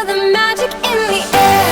feel the magic in the air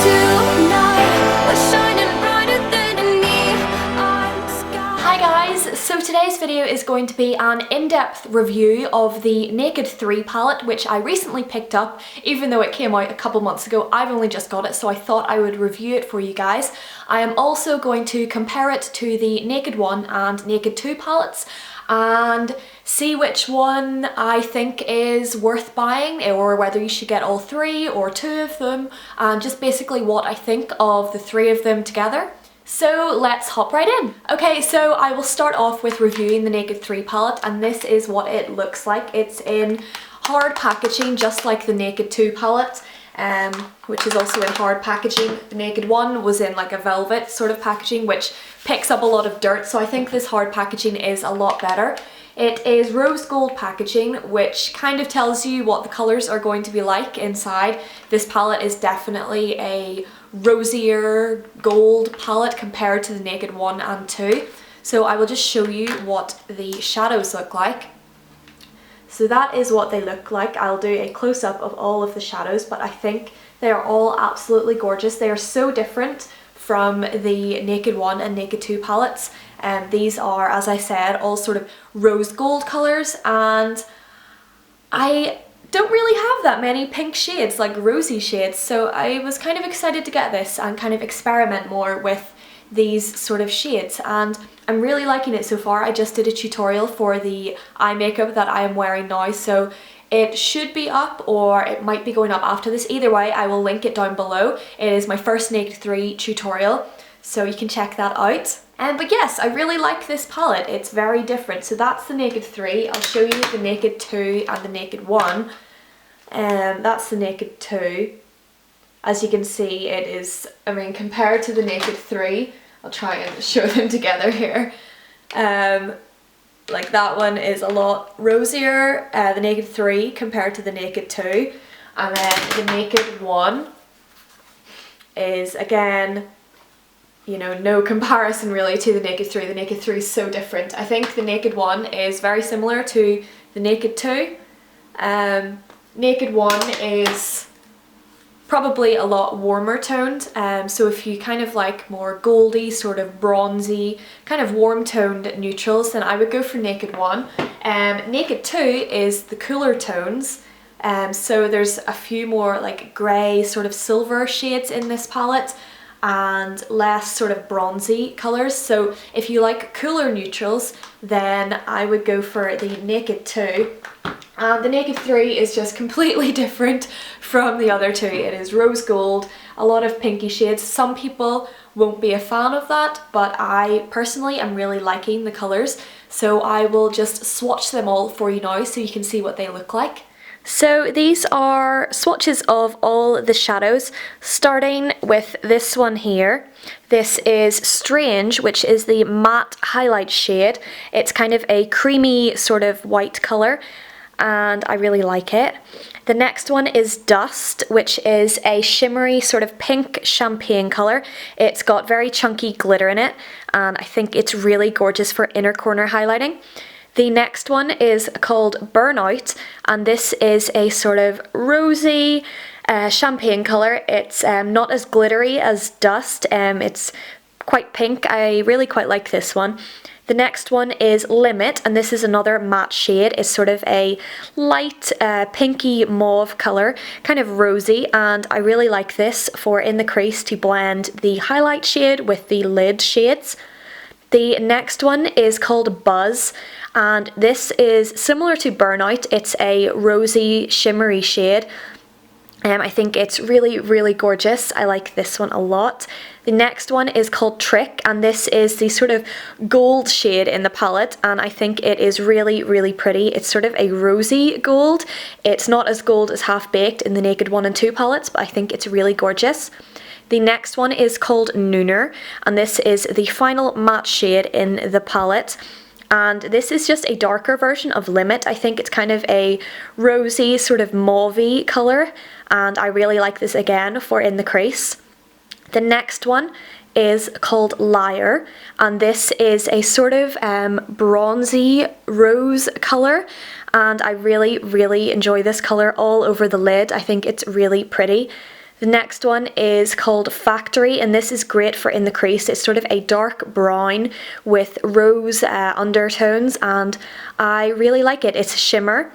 tonight. We're shining brighter than a neon sky. Hi guys, so today's video is going to be an in-depth review of the Naked 3 palette, which I recently picked up. Even though it came out a couple months ago, I've only just got it, so I thought I would review it for you guys. I am also going to compare it to the Naked 1 and Naked 2 palettes and see which one I think is worth buying, or whether you should get all three or two of them, and just basically what I think of the three of them together. So let's hop right in. Okay, so I will start off with reviewing the Naked 3 palette, and this is what it looks like. It's in hard packaging, just like the Naked 2 palette, which is also in hard packaging. The Naked 1 was in like a velvet sort of packaging, which picks up a lot of dirt, so I think this hard packaging is a lot better. It is rose gold packaging, which kind of tells you what the colours are going to be like inside. This palette is definitely a rosier gold palette compared to the Naked 1 and 2. So I will just show you what the shadows look like. So that is what they look like. I'll do a close-up of all of the shadows, but I think they are all absolutely gorgeous. They are so different from the Naked 1 and Naked 2 palettes. These are, as I said, all sort of rose gold colours, and I don't really have that many pink shades, like rosy shades, so I was kind of excited to get this and kind of experiment more with these sort of shades, and I'm really liking it so far. I just did a tutorial for the eye makeup that I am wearing now, so it should be up, or it might be going up after this. Either way, I will link it down below. It is my first Naked 3 tutorial, so you can check that out. But yes, I really like this palette. It's very different. So that's the Naked 3. I'll show you the Naked 2 and the Naked 1. That's the Naked 2. As you can see, it is, I mean, compared to the Naked 3, I'll try and show them together here. Like that one is a lot rosier, the Naked 3 compared to the Naked 2. And then the Naked 1 is, again, you know, no comparison really to the Naked 3. The Naked 3 is so different. I think the Naked 1 is very similar to the Naked 2. Naked 1 is probably a lot warmer toned, so if you kind of like more goldy, sort of bronzy, kind of warm toned neutrals, then I would go for Naked 1. Naked 2 is the cooler tones, so there's a few more like grey, sort of silver shades in this palette, and less sort of bronzy colours. So if you like cooler neutrals, then I would go for the Naked 2. The Naked 3 is just completely different from the other two. It is rose gold, a lot of pinky shades. Some people won't be a fan of that, but I personally am really liking the colours. So I will just swatch them all for you now so you can see what they look like. So these are swatches of all the shadows, starting with this one here. This is Strange, which is the matte highlight shade. It's kind of a creamy sort of white colour, and I really like it. The next one is Dust, which is a shimmery sort of pink champagne colour. It's got very chunky glitter in it, and I think it's really gorgeous for inner corner highlighting. The next one is called Burnout, and this is a sort of rosy champagne colour. It's not as glittery as Dust, it's quite pink. I really quite like this one. The next one is Limit, and this is another matte shade. It's sort of a light pinky mauve colour, kind of rosy, and I really like this for in the crease to blend the highlight shade with the lid shades. The next one is called Buzz, and this is similar to Burnout. It's a rosy, shimmery shade. I think it's really, really gorgeous. I like this one a lot. The next one is called Trick, and this is the sort of gold shade in the palette, and I think it is really, really pretty. It's sort of a rosy gold. It's not as gold as Half Baked in the Naked 1 and 2 palettes, but I think it's really gorgeous. The next one is called Nooner, and this is the final matte shade in the palette. And this is just a darker version of Limit. I think it's kind of a rosy, sort of mauvey colour, and I really like this again for in the crease. The next one is called Liar, and this is a sort of bronzy rose colour, and I really enjoy this colour all over the lid. I think it's really pretty. The next one is called Factory, and this is great for in the crease. It's sort of a dark brown with rose undertones, and I really like it. It's a shimmer.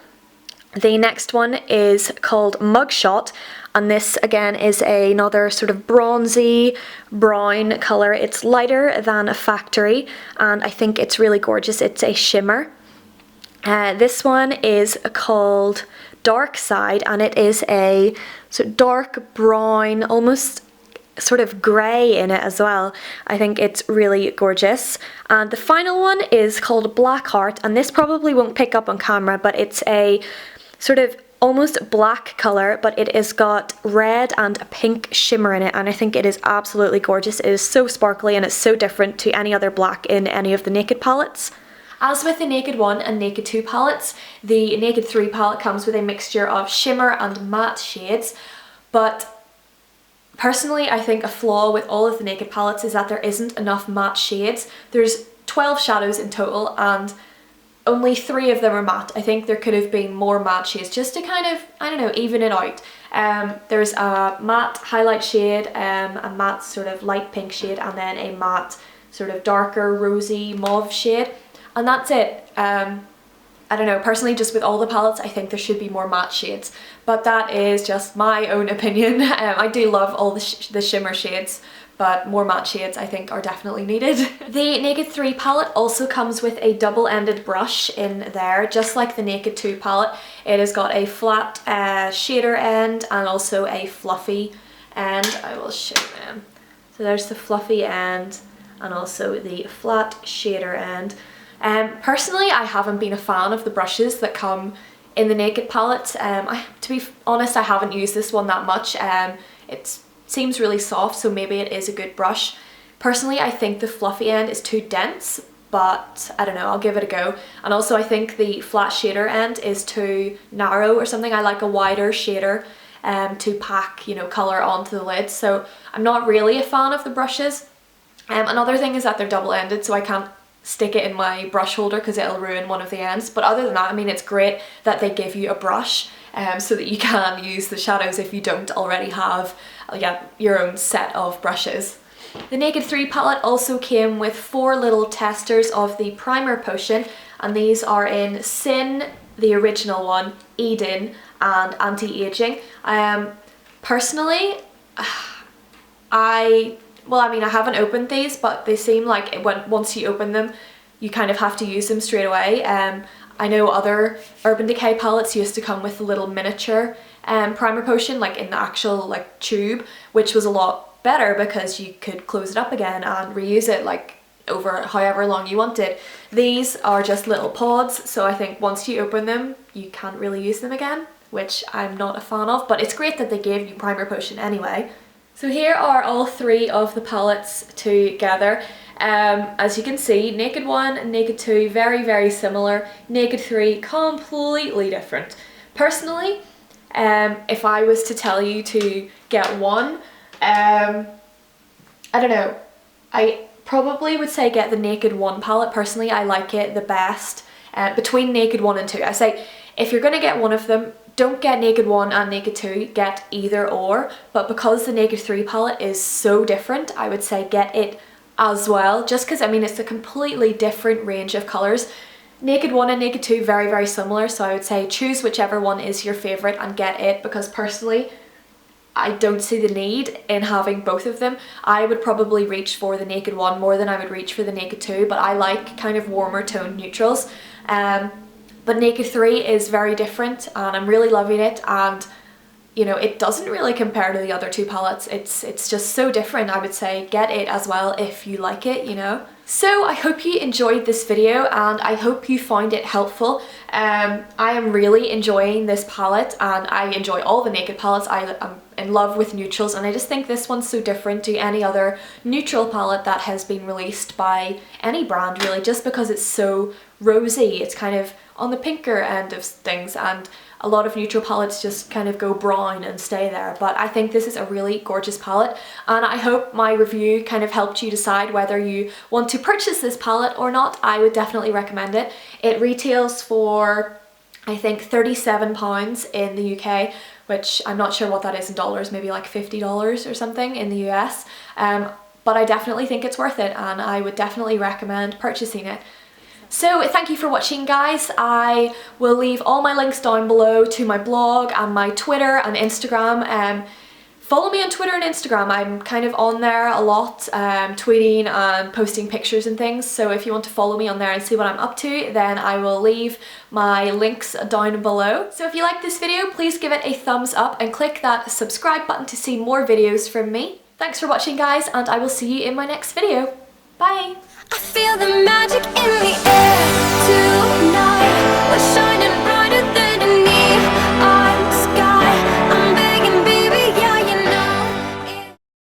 The next one is called Mugshot, and this again is another sort of bronzy brown colour. It's lighter than a Factory, and I think it's really gorgeous. It's a shimmer. This one is called Dark Side, and it is a sort of dark brown, almost sort of grey in it as well. I think it's really gorgeous. And the final one is called Black Heart, and this probably won't pick up on camera, but it's a sort of almost black colour, but it has got red and a pink shimmer in it, and I think it is absolutely gorgeous. It is so sparkly and it's so different to any other black in any of the Naked palettes. As with the Naked 1 and Naked 2 palettes, the Naked 3 palette comes with a mixture of shimmer and matte shades, but personally I think a flaw with all of the Naked palettes is that there isn't enough matte shades. There's 12 shadows in total and only 3 of them are matte. I think there could have been more matte shades just to kind of, I don't know, even it out. There's a matte highlight shade, a matte sort of light pink shade, and then a matte sort of darker rosy mauve shade. And that's it. I don't know, personally just with all the palettes I think there should be more matte shades, but that is just my own opinion. I do love all the shimmer shades, but more matte shades I think are definitely needed. The Naked 3 palette also comes with a double-ended brush in there, just like the Naked 2 palette. It has got a flat shader end and also a fluffy end. I will show them. So there's the fluffy end and also the flat shader end. Personally, I haven't been a fan of the brushes that come in the Naked palette. To be honest, I haven't used this one that much. It seems really soft, so maybe it is a good brush. Personally, I think the fluffy end is too dense, but I don't know, I'll give it a go. And also I think the flat shader end is too narrow or something. I like a wider shader to pack, you know, colour onto the lid, so I'm not really a fan of the brushes. Another thing is that they're double-ended, so I can't stick it in my brush holder because it'll ruin one of the ends. But other than that, I mean, it's great that they give you a brush so that you can use the shadows if you don't already have your own set of brushes. The Naked 3 palette also came with 4 little testers of the primer potion, and these are in Sin, the original one, Eden, and Anti-Aging. Personally, I haven't opened these, but they seem like once you open them, you kind of have to use them straight away. I know other Urban Decay palettes used to come with a little miniature primer potion, like in the actual like tube, which was a lot better because you could close it up again and reuse it like over however long you wanted. These are just little pods, so I think once you open them, you can't really use them again, which I'm not a fan of, but it's great that they gave you primer potion anyway. So here are all 3 of the palettes together. As you can see, Naked 1 and Naked 2 very similar. Naked 3 completely different. Personally, if I was to tell you to get one, I don't know, I probably would say get the Naked 1 palette. Personally, I like it the best between Naked 1 and 2. I say if you're going to get one of them, don't get Naked 1 and Naked 2, get either or, but because the Naked 3 palette is so different, I would say get it as well, just because, I mean, it's a completely different range of colours. Naked 1 and Naked 2 very similar, so I would say choose whichever one is your favourite and get it, because personally, I don't see the need in having both of them. I would probably reach for the Naked 1 more than I would reach for the Naked 2, but I like kind of warmer toned neutrals. But Naked 3 is very different and I'm really loving it, and you know, it doesn't really compare to the other 2 palettes. It's just so different. I would say get it as well if you like it, you know. So I hope you enjoyed this video and I hope you found it helpful. I am really enjoying this palette and I enjoy all the Naked palettes. I'm in love with neutrals and I just think this one's so different to any other neutral palette that has been released by any brand really, just because it's so rosy. It's kind of on the pinker end of things, and a lot of neutral palettes just kind of go brown and stay there, but I think this is a really gorgeous palette, and I hope my review kind of helped you decide whether you want to purchase this palette or not. I would definitely recommend it. It retails for, I think, £37 in the UK, which I'm not sure what that is in dollars, maybe like $50 or something in the US, but I definitely think it's worth it, and I would definitely recommend purchasing it. So thank you for watching, guys. I will leave all my links down below to my blog and my Twitter and Instagram. Follow me on Twitter and Instagram. I'm kind of on there a lot, tweeting and posting pictures and things, so if you want to follow me on there and see what I'm up to, then I will leave my links down below. So if you like this video, please give it a thumbs up and click that subscribe button to see more videos from me. Thanks for watching, guys, and I will see you in my next video. Bye! I feel the magic.